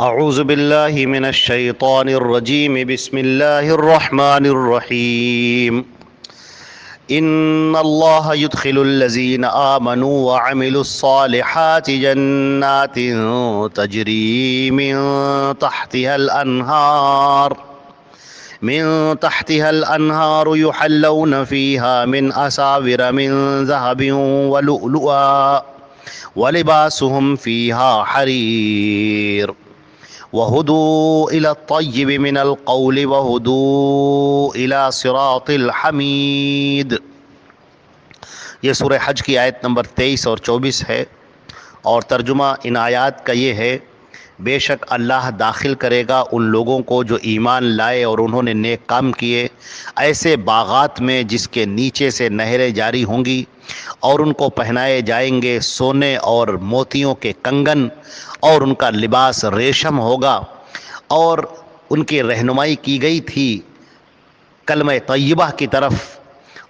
اعوذ باللہ من الشیطان الرجیم بسم اللہ الرحمن الرحیم ان اللہ يدخل الذین آمنوا وعملوا الصالحات جنات تجری من تحتها الانہار يحلون فيها من اساور من ذهب ولؤلؤا ولباسهم فيها حرير وهدوا إلى الطيب من القول وهدوا إلى صراط الحمید۔ یہ سورہ حج کی آیت نمبر 23 اور 24 ہے، اور ترجمہ ان آیات کا یہ ہے: بے شک اللہ داخل کرے گا ان لوگوں کو جو ایمان لائے اور انہوں نے نیک کام کیے، ایسے باغات میں جس کے نیچے سے نہریں جاری ہوں گی، اور ان کو پہنائے جائیں گے سونے اور موتیوں کے کنگن، اور ان کا لباس ریشم ہوگا، اور ان کی رہنمائی کی گئی تھی کلمہ طیبہ کی طرف،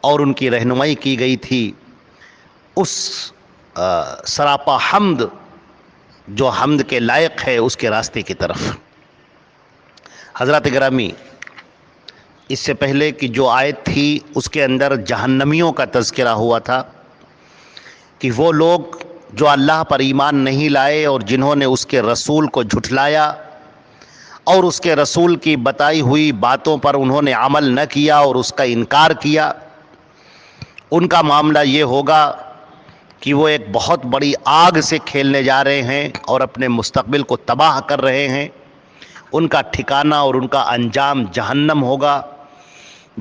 اور ان کی رہنمائی کی گئی تھی اس سراپا حمد جو حمد کے لائق ہے اس کے راستے کی طرف۔ حضرات گرامی، اس سے پہلے کی جو آیت تھی اس کے اندر جہنمیوں کا تذکرہ ہوا تھا کہ وہ لوگ جو اللہ پر ایمان نہیں لائے اور جنہوں نے اس کے رسول کو جھٹلایا اور اس کے رسول کی بتائی ہوئی باتوں پر انہوں نے عمل نہ کیا اور اس کا انکار کیا، ان کا معاملہ یہ ہوگا کہ وہ ایک بہت بڑی آگ سے کھیلنے جا رہے ہیں اور اپنے مستقبل کو تباہ کر رہے ہیں۔ ان کا ٹھکانہ اور ان کا انجام جہنم ہوگا،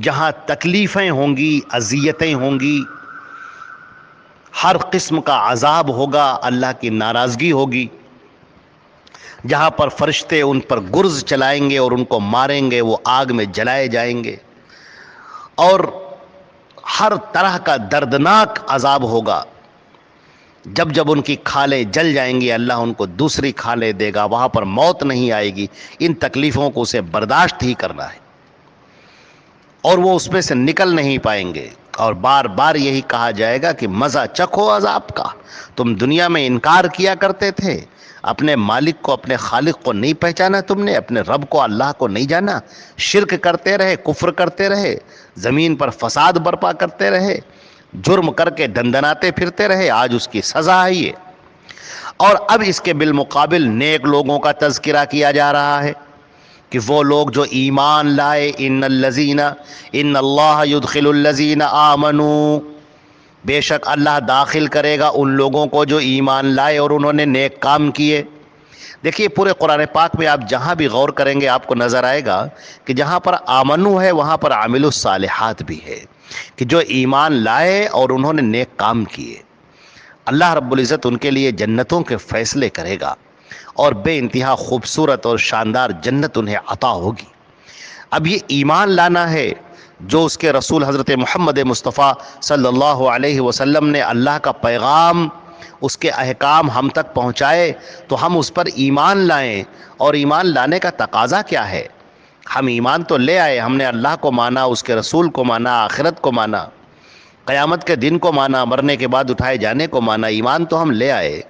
جہاں تکلیفیں ہوں گی، اذیتیں ہوں گی، ہر قسم کا عذاب ہوگا، اللہ کی ناراضگی ہوگی، جہاں پر فرشتے ان پر گرز چلائیں گے اور ان کو ماریں گے، وہ آگ میں جلائے جائیں گے، اور ہر طرح کا دردناک عذاب ہوگا۔ جب جب ان کی کھالیں جل جائیں گی، اللہ ان کو دوسری کھالیں دے گا، وہاں پر موت نہیں آئے گی۔ ان تکلیفوں کو اسے برداشت ہی کرنا ہے، اور وہ اس میں سے نکل نہیں پائیں گے، اور بار بار یہی کہا جائے گا کہ مزہ چکھو عذاب کا۔ تم دنیا میں انکار کیا کرتے تھے، اپنے مالک کو، اپنے خالق کو نہیں پہچانا، تم نے اپنے رب کو، اللہ کو نہیں جانا، شرک کرتے رہے، کفر کرتے رہے، زمین پر فساد برپا کرتے رہے، جرم کر کے دندناتے پھرتے رہے، آج اس کی سزا ہے یہ۔ اور اب اس کے بالمقابل نیک لوگوں کا تذکرہ کیا جا رہا ہے کہ وہ لوگ جو ایمان لائے، ان اللہ يدخل الذین آمنوا، بے شک اللہ داخل کرے گا ان لوگوں کو جو ایمان لائے اور انہوں نے نیک کام کیے۔ دیکھیے پورے قرآن پاک میں آپ جہاں بھی غور کریں گے آپ کو نظر آئے گا کہ جہاں پر آمنو ہے وہاں پر عامل الصالحات بھی ہے، کہ جو ایمان لائے اور انہوں نے نیک کام کیے، اللہ رب العزت ان کے لیے جنتوں کے فیصلے کرے گا، اور بے انتہا خوبصورت اور شاندار جنت انہیں عطا ہوگی۔ اب یہ ایمان لانا ہے جو اس کے رسول حضرت محمد مصطفیٰ صلی اللہ علیہ وسلم نے اللہ کا پیغام، اس کے احکام ہم تک پہنچائے تو ہم اس پر ایمان لائیں۔ اور ایمان لانے کا تقاضا کیا ہے؟ ہم ایمان تو لے آئے، ہم نے اللہ کو مانا، اس کے رسول کو مانا، آخرت کو مانا، قیامت کے دن کو مانا، مرنے کے بعد اٹھائے جانے کو مانا، ایمان تو ہم لے آئے،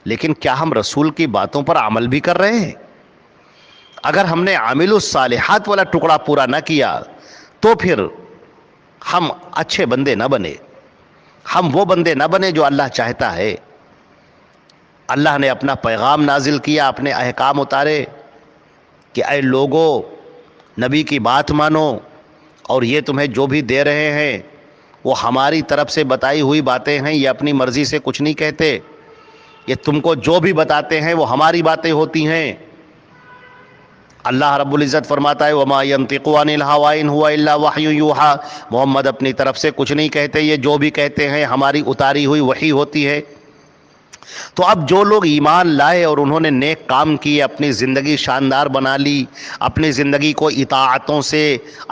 لیکن کیا ہم رسول کی باتوں پر عمل بھی کر رہے ہیں؟ اگر ہم نے عامل الصالحات والا ٹکڑا پورا نہ کیا تو پھر ہم اچھے بندے نہ بنے، ہم وہ بندے نہ بنے جو اللہ چاہتا ہے۔ اللہ نے اپنا پیغام نازل کیا، اپنے احکام اتارے کہ اے لوگو نبی کی بات مانو، اور یہ تمہیں جو بھی دے رہے ہیں وہ ہماری طرف سے بتائی ہوئی باتیں ہیں، یہ اپنی مرضی سے کچھ نہیں کہتے، یہ تم کو جو بھی بتاتے ہیں وہ ہماری باتیں ہوتی ہیں۔ اللہ رب العزت فرماتا ہے وَمَا يَنطِقُ عَنِ الْهَوَىٰ إِنْ هُوَ إِلَّا وَحْيٌ يُوحَىٰ، محمد اپنی طرف سے کچھ نہیں کہتے، یہ جو بھی کہتے ہیں ہماری اتاری ہوئی وحی ہوتی ہے۔ تو اب جو لوگ ایمان لائے اور انہوں نے نیک کام کیے، اپنی زندگی شاندار بنا لی، اپنی زندگی کو اطاعتوں سے،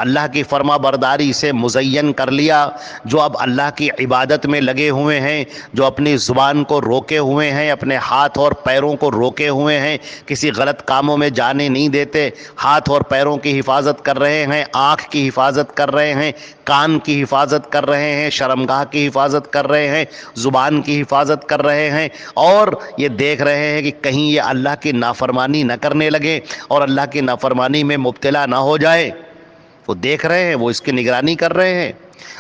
اللہ کی فرما برداری سے مزین کر لیا، جو اب اللہ کی عبادت میں لگے ہوئے ہیں، جو اپنی زبان کو روکے ہوئے ہیں، اپنے ہاتھ اور پیروں کو روکے ہوئے ہیں، کسی غلط کاموں میں جانے نہیں دیتے، ہاتھ اور پیروں کی حفاظت کر رہے ہیں، آنکھ کی حفاظت کر رہے ہیں، کان کی حفاظت کر رہے ہیں، شرمگاہ کی حفاظت کر رہے ہیں، زبان کی حفاظت کر رہے ہیں، اور یہ دیکھ رہے ہیں کہ کہیں یہ اللہ کی نافرمانی نہ کرنے لگے اور اللہ کی نافرمانی میں مبتلا نہ ہو جائے. وہ دیکھ رہے ہیں, وہ اس کی نگرانی کر رہے ہیں,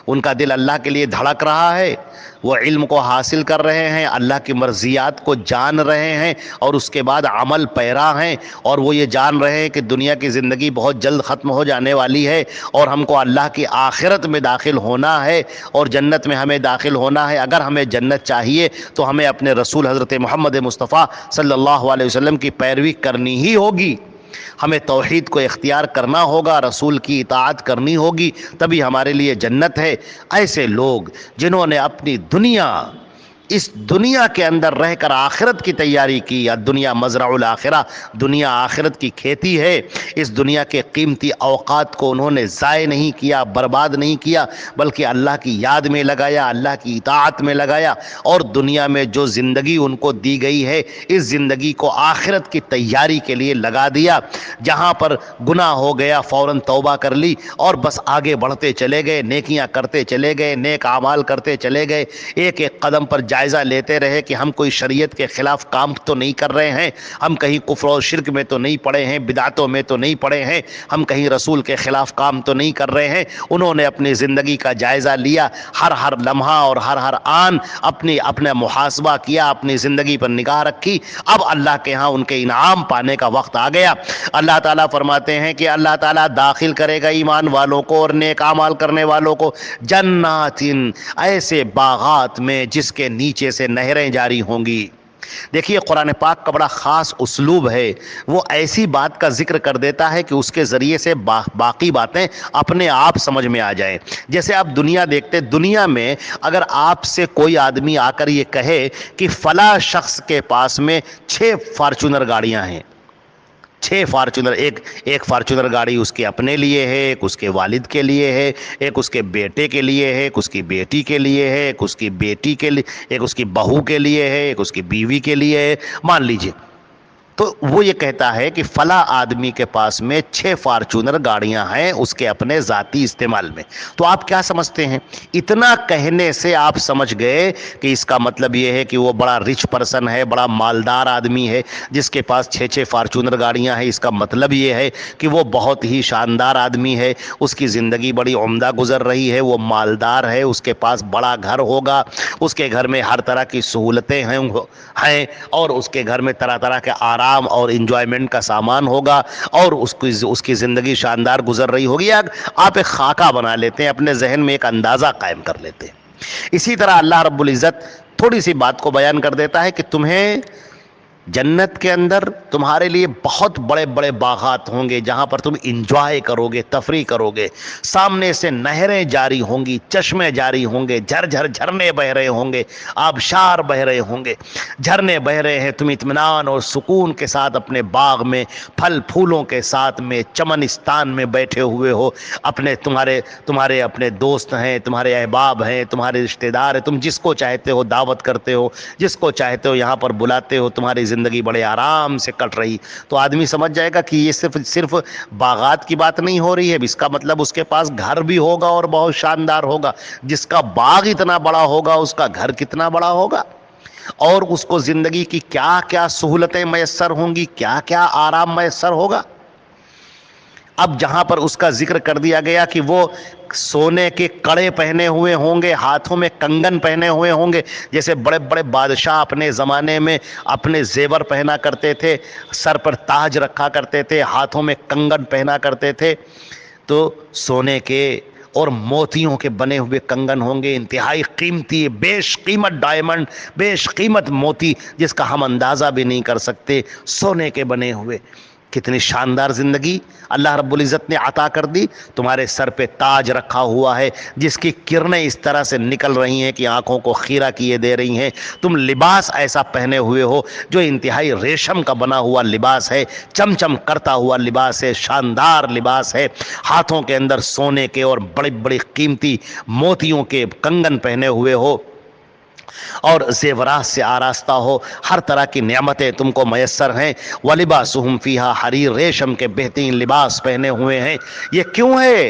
ان کا دل اللہ کے لیے دھڑک رہا ہے, وہ علم کو حاصل کر رہے ہیں, اللہ کی مرضیات کو جان رہے ہیں اور اس کے بعد عمل پیرا ہیں, اور وہ یہ جان رہے ہیں کہ دنیا کی زندگی بہت جلد ختم ہو جانے والی ہے اور ہم کو اللہ کی آخرت میں داخل ہونا ہے اور جنت میں ہمیں داخل ہونا ہے. اگر ہمیں جنت چاہیے تو ہمیں اپنے رسول حضرت محمد مصطفیٰ صلی اللہ علیہ وسلم کی پیروی کرنی ہی ہوگی, ہمیں توحید کو اختیار کرنا ہوگا, رسول کی اطاعت کرنی ہوگی, تبھی ہمارے لیے جنت ہے. ایسے لوگ جنہوں نے اپنی دنیا, اس دنیا کے اندر رہ کر آخرت کی تیاری کی, یا دنیا مزرع الاخرہ, دنیا آخرت کی کھیتی ہے, اس دنیا کے قیمتی اوقات کو انہوں نے ضائع نہیں کیا, برباد نہیں کیا, بلکہ اللہ کی یاد میں لگایا, اللہ کی اطاعت میں لگایا, اور دنیا میں جو زندگی ان کو دی گئی ہے اس زندگی کو آخرت کی تیاری کے لیے لگا دیا. جہاں پر گناہ ہو گیا فوراً توبہ کر لی اور بس آگے بڑھتے چلے گئے, نیکیاں کرتے چلے گئے, نیک اعمال کرتے چلے گئے, ایک ایک قدم پر جائزہ لیتے رہے کہ ہم کوئی شریعت کے خلاف کام تو نہیں کر رہے ہیں, ہم کہیں کفر و شرک میں تو نہیں پڑے ہیں, بدعتوں میں تو نہیں پڑے ہیں, ہم کہیں رسول کے خلاف کام تو نہیں کر رہے ہیں. انہوں نے اپنی زندگی کا جائزہ لیا, ہر لمحہ اور ہر آن اپنا محاسبہ کیا, اپنی زندگی پر نگاہ رکھی. اب اللہ کے ہاں ان کے انعام پانے کا وقت آ گیا. اللہ تعالیٰ فرماتے ہیں کہ اللہ تعالیٰ داخل کرے گا ایمان والوں کو اور نیک اعمال کرنے والوں کو جنات, ایسے باغات میں جس کے نیچے سے نہریں جاری ہوں گی. دیکھیے قرآن پاک کا بڑا خاص اسلوب ہے, وہ ایسی بات کا ذکر کر دیتا ہے کہ اس کے ذریعے سے باقی باتیں اپنے آپ سمجھ میں آ جائیں. جیسے آپ دنیا دیکھتے, دنیا میں اگر آپ سے کوئی آدمی آ کر یہ کہے کہ فلاں شخص کے پاس میں 6 فارچونر گاڑیاں ہیں, 6 فارچونر, ایک فارچونر گاڑی اس کے اپنے لیے ہے, ایک اس کے والد کے لیے ہے, ایک اس کے بیٹے کے لیے ہے, ایک اس کی بیٹی کے لیے ہے, ایک اس کی بیٹی کے لیے, ایک اس کی بہو کے لیے ہے, ایک اس کی بیوی کے لیے ہے, مان لیجئے. تو وہ یہ کہتا ہے کہ فلاں آدمی کے پاس میں 6 فارچونر گاڑیاں ہیں اس کے اپنے ذاتی استعمال میں. تو آپ کیا سمجھتے ہیں؟ اتنا کہنے سے آپ سمجھ گئے کہ اس کا مطلب یہ ہے کہ وہ بڑا رچ پرسن ہے, بڑا مالدار آدمی ہے جس کے پاس 6 فارچونر گاڑیاں ہیں. اس کا مطلب یہ ہے کہ وہ بہت ہی شاندار آدمی ہے, اس کی زندگی بڑی عمدہ گزر رہی ہے, وہ مالدار ہے, اس کے پاس بڑا گھر ہوگا, اس کے گھر میں ہر طرح کی سہولتیں ہیں اور اس کے گھر میں طرح طرح کے آرام اور انجوائمنٹ کا سامان ہوگا, اور اس کی زندگی شاندار گزر رہی ہوگی. آپ ایک خاکہ بنا لیتے ہیں, اپنے ذہن میں ایک اندازہ قائم کر لیتے ہیں. اسی طرح اللہ رب العزت تھوڑی سی بات کو بیان کر دیتا ہے کہ تمہیں جنت کے اندر تمہارے لیے بہت بڑے بڑے باغات ہوں گے جہاں پر تم انجوائے کرو گے, تفریح کرو گے. سامنے سے نہریں جاری ہوں گی, چشمے جاری ہوں گے, جھرنے بہ رہے ہوں گے, آبشار بہ رہے ہوں گے. جھرنے بہ رہے ہیں, تم اطمینان اور سکون کے ساتھ اپنے باغ میں پھل پھولوں کے ساتھ میں چمنستان میں بیٹھے ہوئے ہو. تمہارے اپنے دوست ہیں, تمہارے احباب ہیں, تمہارے رشتہ دار ہیں, تم جس کو چاہتے ہو دعوت کرتے ہو, جس کو چاہتے ہو یہاں پر بلاتے ہو, تمہاری زندگی بڑے آرام سے کٹ رہی. تو آدمی سمجھ جائے گا کہ یہ صرف باغات کی بات نہیں ہو رہی ہے, اس کا مطلب اس کے پاس گھر بھی ہوگا اور بہت شاندار ہوگا. جس کا باغ اتنا بڑا ہوگا اس کا گھر کتنا بڑا ہوگا, اور اس کو زندگی کی کیا کیا سہولتیں میسر ہوں گی, کیا کیا آرام میسر ہوگا. اب جہاں پر اس کا ذکر کر دیا گیا کہ وہ سونے کے کڑے پہنے ہوئے ہوں گے, ہاتھوں میں کنگن پہنے ہوئے ہوں گے, جیسے بڑے بڑے بادشاہ اپنے زمانے میں اپنے زیور پہنا کرتے تھے, سر پر تاج رکھا کرتے تھے, ہاتھوں میں کنگن پہنا کرتے تھے. تو سونے کے اور موتیوں کے بنے ہوئے کنگن ہوں گے, انتہائی قیمتی, بیش قیمت ڈائمنڈ, بیش قیمت موتی جس کا ہم اندازہ بھی نہیں کر سکتے, سونے کے بنے ہوئے. کتنی شاندار زندگی اللہ رب العزت نے عطا کر دی. تمہارے سر پہ تاج رکھا ہوا ہے جس کی کرنیں اس طرح سے نکل رہی ہیں کہ آنکھوں کو خیرہ کیے دے رہی ہیں. تم لباس ایسا پہنے ہوئے ہو جو انتہائی ریشم کا بنا ہوا لباس ہے, چمچم کرتا ہوا لباس ہے, شاندار لباس ہے. ہاتھوں کے اندر سونے کے اور بڑی بڑی قیمتی موتیوں کے کنگن پہنے ہوئے ہو, اور زیورات سے آراستہ ہو, ہر طرح کی نعمتیں تم کو میسر ہیں. وَلِبَاسُهُمْ فِيهَا حریر, ریشم کے بہترین لباس پہنے ہوئے ہیں. یہ کیوں ہے؟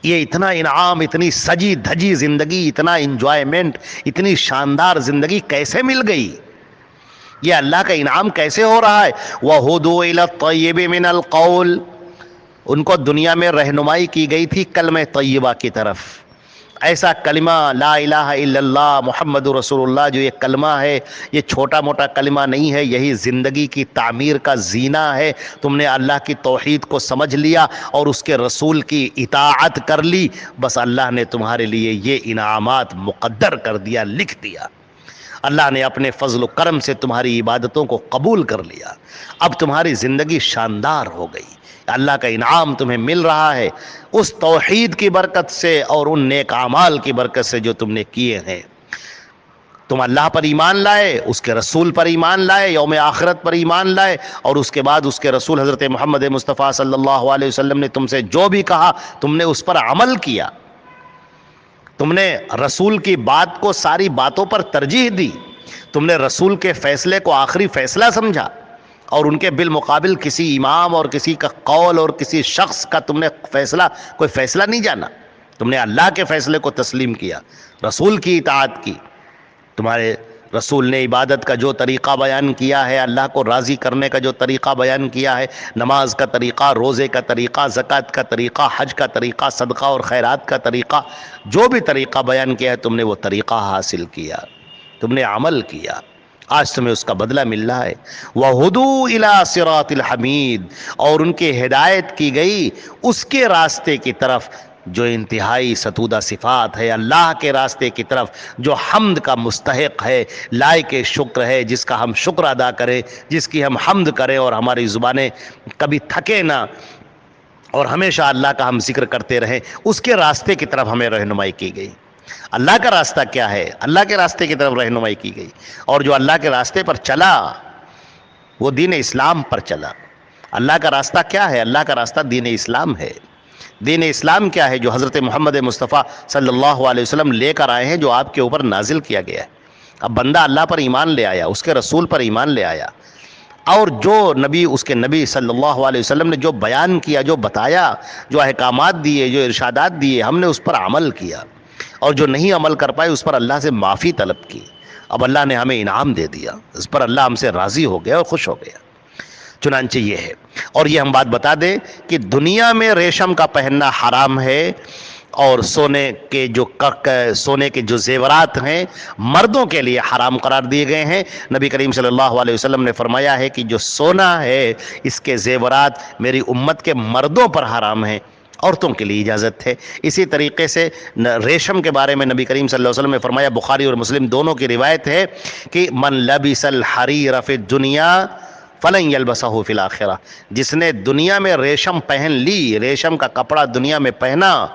یہ اتنا انعام، اتنی سجی دھجی زندگی، اتنا انجوائمنٹ، اتنی شاندار زندگی کیسے مل گئی؟ یہ اللہ کا انعام کیسے ہو رہا ہے؟ وَهُدُوا إِلَى الطَّيِّبِ مِنَ الْقَوْلِ، ان کو دنیا میں رہنمائی کی گئی تھی کلمہ طیبہ کی طرف. ایسا کلمہ لا الہ الا اللہ محمد رسول اللہ، جو یہ کلمہ ہے، یہ چھوٹا موٹا کلمہ نہیں ہے، یہی زندگی کی تعمیر کا زینہ ہے. تم نے اللہ کی توحید کو سمجھ لیا اور اس کے رسول کی اطاعت کر لی، بس اللہ نے تمہارے لیے یہ انعامات مقدر کر دیا، لکھ دیا. اللہ نے اپنے فضل و کرم سے تمہاری عبادتوں کو قبول کر لیا. اب تمہاری زندگی شاندار ہو گئی. اللہ کا انعام تمہیں مل رہا ہے اس توحید کی برکت سے اور ان نیک اعمال کی برکت سے جو تم نے کیے ہیں. تم اللہ پر ایمان لائے، اس کے رسول پر ایمان لائے، یوم آخرت پر ایمان لائے، اور اس کے بعد اس کے رسول حضرت محمد مصطفیٰ صلی اللہ علیہ وسلم نے تم سے جو بھی کہا تم نے اس پر عمل کیا. تم نے رسول کی بات کو ساری باتوں پر ترجیح دی. تم نے رسول کے فیصلے کو آخری فیصلہ سمجھا اور ان کے بالمقابل کسی امام اور کسی کا قول اور کسی شخص کا تم نے کوئی فیصلہ نہیں جانا. تم نے اللہ کے فیصلے کو تسلیم کیا، رسول کی اطاعت کی. تمہارے رسول نے عبادت کا جو طریقہ بیان کیا ہے، اللہ کو راضی کرنے کا جو طریقہ بیان کیا ہے، نماز کا طریقہ، روزے کا طریقہ، زکوٰۃ کا طریقہ، حج کا طریقہ، صدقہ اور خیرات کا طریقہ، جو بھی طریقہ بیان کیا ہے تم نے وہ طریقہ حاصل کیا، تم نے عمل کیا. آج تمہیں اس کا بدلہ مل رہا ہے. وَهُدُوا إِلَىٰ صِرَاطِ الْحَمِيدِ، اور ان کی ہدایت کی گئی اس کے راستے کی طرف جو انتہائی ستودہ صفات ہے، اللہ کے راستے کی طرف جو حمد کا مستحق ہے، لائق شکر ہے، جس کا ہم شکر ادا کریں، جس کی ہم حمد کریں اور ہماری زبانیں کبھی تھکے نہ اور ہمیشہ اللہ کا ہم ذکر کرتے رہیں. اس کے راستے کی طرف ہمیں رہنمائی کی گئی. اللہ کا راستہ کیا ہے؟ اللہ کے راستے کی طرف رہنمائی کی گئی، اور جو اللہ کے راستے پر چلا وہ دین اسلام پر چلا. اللہ کا راستہ کیا ہے؟ اللہ کا راستہ دین اسلام ہے. دین اسلام کیا ہے؟ جو حضرت محمد مصطفیٰ صلی اللہ علیہ وسلم لے کر آئے ہیں، جو آپ کے اوپر نازل کیا گیا ہے. اب بندہ اللہ پر ایمان لے آیا، اس کے رسول پر ایمان لے آیا، اور جو نبی اس کے نبی صلی اللہ علیہ وسلم نے جو بیان کیا، جو بتایا، جو احکامات دیے، جو ارشادات دیے، ہم نے اس پر عمل کیا، اور جو نہیں عمل کر پائے اس پر اللہ سے معافی طلب کی. اب اللہ نے ہمیں انعام دے دیا، اس پر اللہ ہم سے راضی ہو گیا اور خوش ہو گیا. چنانچہ یہ ہے. اور یہ ہم بات بتا دیں کہ دنیا میں ریشم کا پہننا حرام ہے، اور سونے کے جو زیورات ہیں مردوں کے لیے حرام قرار دیے گئے ہیں. نبی کریم صلی اللہ علیہ وسلم نے فرمایا ہے کہ جو سونا ہے اس کے زیورات میری امت کے مردوں پر حرام ہیں، عورتوں کے لیے اجازت ہے. اسی طریقے سے ریشم کے بارے میں نبی کریم صلی اللہ علیہ وسلم نے فرمایا، بخاری اور مسلم دونوں کی روایت ہے کہ من لبس الحریر فی الدنیا فلن یلبسہ فی الآخرہ، جس نے دنیا میں ریشم پہن لی، ریشم کا کپڑا دنیا میں پہنا،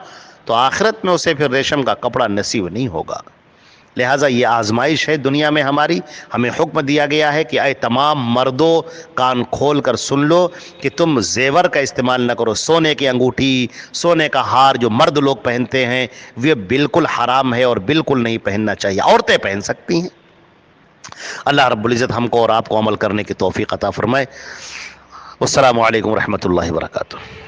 تو آخرت میں اسے پھر ریشم کا کپڑا نصیب نہیں ہوگا. لہٰذا یہ آزمائش ہے دنیا میں ہماری. ہمیں حکم دیا گیا ہے کہ اے تمام مردوں کان کھول کر سن لو کہ تم زیور کا استعمال نہ کرو. سونے کی انگوٹھی، سونے کا ہار جو مرد لوگ پہنتے ہیں وہ بالکل حرام ہے اور بالکل نہیں پہننا چاہیے. عورتیں پہن سکتی ہیں. اللہ رب العزت ہم کو اور آپ کو عمل کرنے کی توفیق عطا فرمائے. والسلام علیکم ورحمۃ اللہ وبرکاتہ.